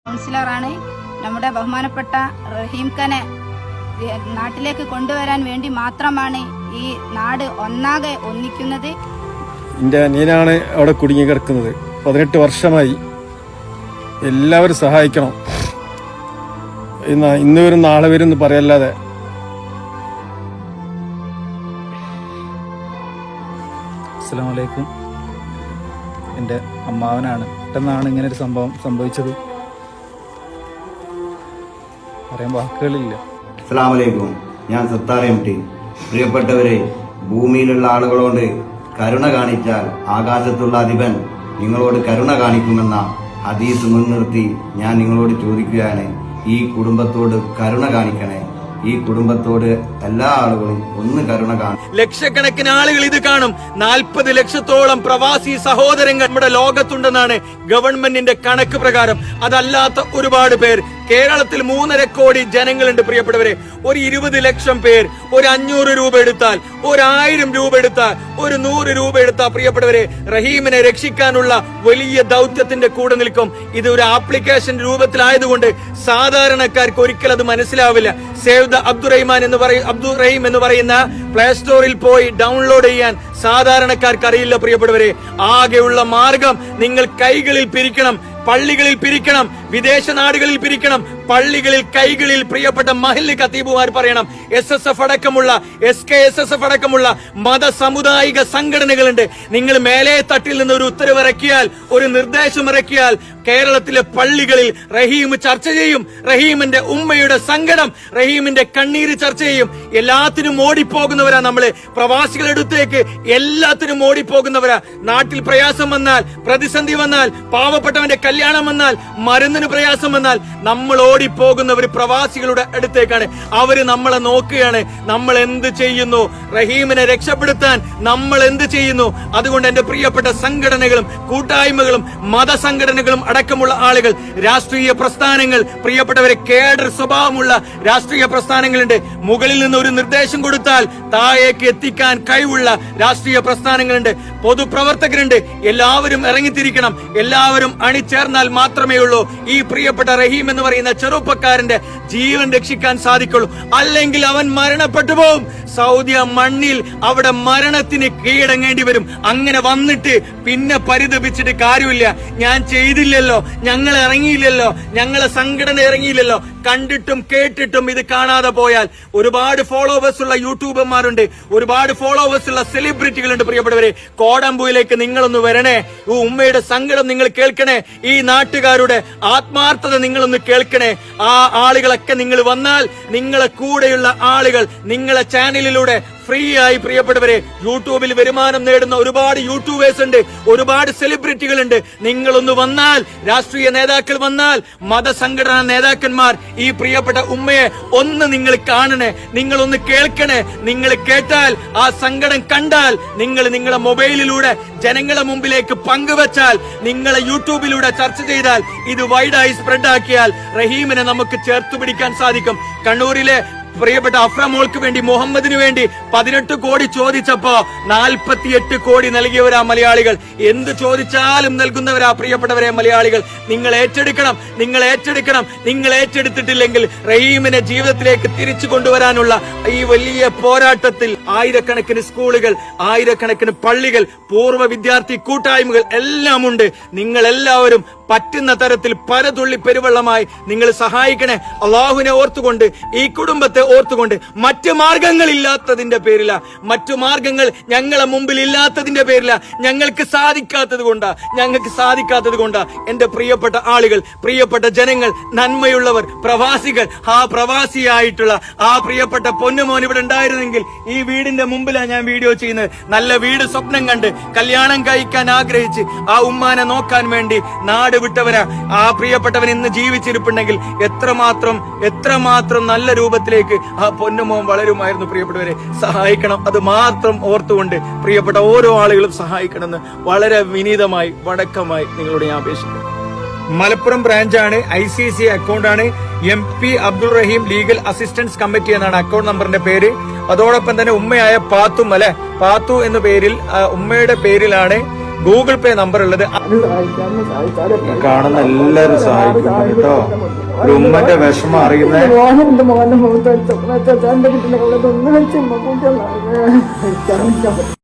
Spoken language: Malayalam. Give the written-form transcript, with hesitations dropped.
കൗൺസിലറാണ്. നമ്മുടെ ബഹുമാനപ്പെട്ട റഹീം ഖാനെ നാട്ടിലേക്ക് കൊണ്ടുവരാൻ വേണ്ടി മാത്രമാണ് ഈ നാട് ഒന്നാകെ ഒന്നിക്കുന്നത്. എൻ്റെ അനിയനാണ് അവിടെ കുടുങ്ങി കിടക്കുന്നത്. 18 വർഷമായി. എല്ലാവരും സഹായിക്കണം. ഇന്ന് വരും നാളെ വരും എന്ന് പറയല്ലാതെ. അസ്സലാമു അലൈക്കും. എൻ്റെ അമ്മാവനാണ്. പെട്ടെന്നാണ് ഇങ്ങനെ ഒരു സംഭവം സംഭവിച്ചത്. പറയാൻ വാക്കുകളില്ല. അസ്സലാമു അലൈക്കും. ഞാൻ സത്താർ എം ടി. പ്രിയപ്പെട്ടവരെ, ഭൂമിയിലുള്ള ആളുകളോട് കരുണ കാണിച്ചാൽ ആകാശത്തുള്ള അധിപൻ നിങ്ങളോട് കരുണ കാണിക്കുമെന്ന ഹദീസ് മുൻനിർത്തി ഞാൻ നിങ്ങളോട് ചോദിക്കുകയാണ്, ഈ കുടുംബത്തോട് കരുണ കാണിക്കണേ. ഈ കുടുംബത്തോട് എല്ലാ ആളുകളും ഒന്ന് കരുണ കാണും. ലക്ഷക്കണക്കിന് ആളുകൾ ഇത് കാണും. 40 ലക്ഷത്തോളം പ്രവാസി സഹോദരങ്ങൾ നമ്മുടെ ലോകത്തുണ്ടെന്നാണ് ഗവൺമെന്റിന്റെ കണക്ക് പ്രകാരം. അതല്ലാത്ത ഒരുപാട് പേർ കേരളത്തിൽ 3.5 കോടി ജനങ്ങളുണ്ട്. പ്രിയപ്പെട്ടവരെ, ഒരു 20 ലക്ഷം പേർ ഒരു 500 രൂപ എടുത്താൽ, 1000 രൂപ എടുത്താൽ, 100 രൂപ എടുത്താൽ, പ്രിയപ്പെട്ടവരെ, റഹീമിനെ രക്ഷിക്കാനുള്ള വലിയ ദൗത്യത്തിന്റെ കൂടെ നിൽക്കും. ഇത് ഒരു ആപ്ലിക്കേഷൻ രൂപത്തിലായതുകൊണ്ട് സാധാരണക്കാർക്ക് ഒരിക്കലും അത് മനസ്സിലാവില്ല. സേവ് ദ അബ്ദുറഹിമാൻ അബ്ദുറഹീം എന്ന് പറയുന്ന പ്ലേ സ്റ്റോറിൽ പോയി ഡൗൺലോഡ് ചെയ്യാൻ സാധാരണക്കാർക്ക് അറിയില്ല. പ്രിയപ്പെട്ടവരെ, ആകെയുള്ള മാർഗം നിങ്ങൾ കൈകളിൽ പിരിക്കണം, പള്ളികളിൽ പിരിക്കണം, വിദേശ നാടുകളിൽ പിരിക്കണം, പള്ളികളിൽ കൈകളിൽ. പ്രിയപ്പെട്ട മഹല്ല് ഖത്തീബുമാർ പറയണം, SSF അടക്കമുള്ള SKSSF അടക്കമുള്ള മത സാമുദായിക സംഘടനകളുണ്ട്. നിങ്ങൾ മേലെ തട്ടിൽ നിന്ന് ഒരു ഉത്തരവിറക്കിയാൽ, ഒരു നിർദ്ദേശം ഇറക്കിയാൽ, കേരളത്തിലെ പള്ളികളിൽ റഹീം ചർച്ച ചെയ്യും. റഹീമിന്റെ ഉമ്മയുടെ സങ്കടം, റഹീമിന്റെ കണ്ണീര് ചർച്ച ചെയ്യും. എല്ലാത്തിനും ഓടിപ്പോകുന്നവരാ നമ്മള്. പ്രവാസികളുടെ അടുത്തേക്ക് എല്ലാത്തിനും ഓടിപ്പോകുന്നവരാ. നാട്ടിൽ പ്രയാസം വന്നാൽ, പ്രതിസന്ധി വന്നാൽ, പാവപ്പെട്ടവന്റെ കല്യാണം വന്നാൽ, മരുന്നിന് പ്രയാസം വന്നാൽ നമ്മൾ ഓടിപ്പോകുന്നവർ പ്രവാസികളുടെ അടുത്തേക്കാണ്. അവര് നമ്മളെ നോക്കുകയാണ്. നമ്മൾ എന്ത് ചെയ്യുന്നു? റഹീമിനെ രക്ഷപ്പെടുത്താൻ നമ്മൾ എന്ത് ചെയ്യുന്നു? അതുകൊണ്ട് എന്റെ പ്രിയപ്പെട്ട സംഘടനകളും കൂട്ടായ്മകളും മതസംഘടനകളും അടക്കമുള്ള ആളുകൾ, രാഷ്ട്രീയ പ്രസ്ഥാനങ്ങൾ, പ്രിയപ്പെട്ടവരെ, കേഡർ സ്വഭാവമുള്ള രാഷ്ട്രീയ പ്രസ്ഥാനങ്ങളുണ്ട്. മുകളിൽ നിന്ന് ഒരു നിർദ്ദേശം കൊടുത്താൽ താഴേക്ക് എത്തിക്കാൻ കഴിവുള്ള രാഷ്ട്രീയ പ്രസ്ഥാനങ്ങളുണ്ട്, പൊതുപ്രവർത്തകരുണ്ട്. എല്ലാവരും ഇറങ്ങിത്തിരിക്കണം. എല്ലാവരും അണിചേർന്നാൽ മാത്രമേ ഉള്ളൂ ഈ പ്രിയപ്പെട്ട റഹീം എന്ന് പറയുന്ന ചെറുപ്പക്കാരന്റെ ജീവൻ രക്ഷിക്കാൻ സാധിക്കുള്ളൂ. അല്ലെങ്കിൽ അവൻ മരണപ്പെട്ടു പോകും. സൗദി മണ്ണിൽ അവിടെ മരണത്തിന് കീഴടങ്ങേണ്ടി വരും. അങ്ങനെ വന്നിട്ട് പിന്നെ പരിതപിച്ചിട്ട് കാര്യമില്ല. ഞാൻ ചെയ്തില്ലല്ലോ, ഞങ്ങൾ ഇറങ്ങിയില്ലല്ലോ, ഞങ്ങളെ സംഘടന ഇറങ്ങിയില്ലല്ലോ. കണ്ടിട്ടും കേട്ടിട്ടും ഇത് കാണാതെ പോയാൽ ഒരുപാട് ഫോളോവേഴ്സ് ഉള്ള യൂട്യൂബർമാരുണ്ട്, ഒരുപാട് ഫോളോവേഴ്സ് ഉള്ള സെലിബ്രിറ്റികളുണ്ട്. പ്രിയപ്പെട്ടവരെ, കോടമ്പൂയിലേക്ക് നിങ്ങളൊന്ന് വരണേ. ഈ ഉമ്മയുടെ സങ്കടം നിങ്ങൾ കേൾക്കണേ. ഈ നാട്ടുകാരുടെ ആത്മാർത്ഥത നിങ്ങളൊന്ന് കേൾക്കണേ. ആ ആളുകളൊക്കെ നിങ്ങൾ വന്നാൽ, നിങ്ങളെ കൂടെയുള്ള ആളുകൾ നിങ്ങളെ ചാനലിലൂടെ ഫ്രീ ആയി, പ്രിയപ്പെട്ടവരെ, യൂട്യൂബിൽ വരുമാനം നേടുന്ന ഒരുപാട് യൂട്യൂബേഴ്സ് ഉണ്ട്, ഒരുപാട് സെലിബ്രിറ്റികളുണ്ട്. നിങ്ങളൊന്ന് വന്നാൽ, രാഷ്ട്രീയ നേതാക്കൾ വന്നാൽ, മതസംഘടനാ നേതാക്കന്മാർ ഈ പ്രിയപ്പെട്ട ഉമ്മയെ ഒന്ന് നിങ്ങൾ കാണണേ, നിങ്ങളൊന്ന് കേൾക്കണേ. നിങ്ങൾ കേട്ടാൽ, ആ സങ്കടം കണ്ടാൽ, നിങ്ങൾ നിങ്ങളുടെ മൊബൈലിലൂടെ ജനങ്ങളെ മുമ്പിലേക്ക് പങ്കുവച്ചാൽ, നിങ്ങളെ യൂട്യൂബിലൂടെ ചർച്ച ചെയ്താൽ, ഇത് വൈഡായി സ്പ്രെഡ് ആക്കിയാൽ റഹീമിനെ നമുക്ക് ചേർത്ത് പിടിക്കാൻ സാധിക്കും. കണ്ണൂരിലെ പ്രിയപ്പെട്ട അഫ്രമോൾക്ക് വേണ്ടി, മുഹമ്മദിന് വേണ്ടി 18 കോടി ചോദിച്ചപ്പോ 48 കോടി നൽകിയവരാ മലയാളികൾ. എന്ത് ചോദിച്ചാലും നൽകുന്നവരാ പ്രിയപ്പെട്ടവരെ മലയാളികൾ. നിങ്ങൾ ഏറ്റെടുക്കണം, നിങ്ങൾ ഏറ്റെടുക്കണം. നിങ്ങൾ ഏറ്റെടുത്തിട്ടില്ലെങ്കിൽ റഹീമിനെ ജീവിതത്തിലേക്ക് തിരിച്ചു കൊണ്ടുവരാനുള്ള ഈ വലിയ പോരാട്ടത്തിൽ ആയിരക്കണക്കിന് സ്കൂളുകൾ, ആയിരക്കണക്കിന് പള്ളികൾ, പൂർവ്വ വിദ്യാർത്ഥി കൂട്ടായ്മകൾ എല്ലാം ഉണ്ട്. നിങ്ങൾ എല്ലാവരും പറ്റുന്ന തരത്തിൽ പരതുള്ളി പെരുവെള്ളമായി നിങ്ങൾ സഹായിക്കണേ. അള്ളാഹുവിനെ ഓർത്തുകൊണ്ട്, ഈ കുടുംബത്തെ ഓർത്തുകൊണ്ട്, മറ്റു മാർഗങ്ങളില്ലാത്തതിന്റെ പേരില, മറ്റു മാർഗങ്ങൾ ഞങ്ങളെ മുമ്പിൽ ഇല്ലാത്തതിന്റെ പേരില, ഞങ്ങൾക്ക് സാധിക്കാത്തത് കൊണ്ടാ എന്റെ പ്രിയപ്പെട്ട ആളുകൾ, പ്രിയപ്പെട്ട ജനങ്ങൾ, നന്മയുള്ളവർ, പ്രവാസികൾ, ആ പ്രവാസിയായിട്ടുള്ള ആ പ്രിയപ്പെട്ട പൊന്നുമോൻ ഇവിടെ ഉണ്ടായിരുന്നെങ്കിൽ ഈ വീടിന്റെ മുമ്പിലാണ് ഞാൻ വീഡിയോ ചെയ്യുന്നത്. നല്ല വീട് സ്വപ്നം കണ്ട് കല്യാണം കഴിക്കാൻ ആഗ്രഹിച്ച് ആ ഉമ്മാനെ നോക്കാൻ വേണ്ടി നാട് വിട്ടവരാ. ആ പ്രിയപ്പെട്ടവൻ ഇന്ന് ജീവിച്ചിരിപ്പുണ്ടെങ്കിൽ എത്രമാത്രം നല്ല രൂപത്തിലേക്ക് ആ പൊന്നുമോൻ വളരുമായിരുന്നു. പ്രിയപ്പെട്ടവരെ, സഹായിക്കണം. അത് മാത്രം ഓർത്തുകൊണ്ട് പ്രിയപ്പെട്ട ഓരോ ആളുകളും സഹായിക്കണമെന്ന് വളരെ വിനീതമായി, വടക്കമായി നിങ്ങളോട് ഞാൻ അപേക്ഷിക്കുന്നു. മലപ്പുറം ബ്രാഞ്ചാണ്, ICC അക്കൗണ്ടാണ്. MP അബ്ദുൾ റഹീം ലീഗൽ അസിസ്റ്റൻസ് കമ്മിറ്റി എന്നാണ് അക്കൗണ്ട് നമ്പറിന്റെ പേര്. അതോടൊപ്പം തന്നെ ഉമ്മയായ പാത്തു എന്ന പേരിൽ, ഉമ്മയുടെ പേരിലാണ് ഗൂഗിൾ പേ നമ്പർ ഉള്ളത്. കാണുന്ന എല്ലാവരും സഹായിക്കണം കേട്ടോ. ഒരു ഉമ്മന്റെ വിഷമം അറിയുന്ന മോനെ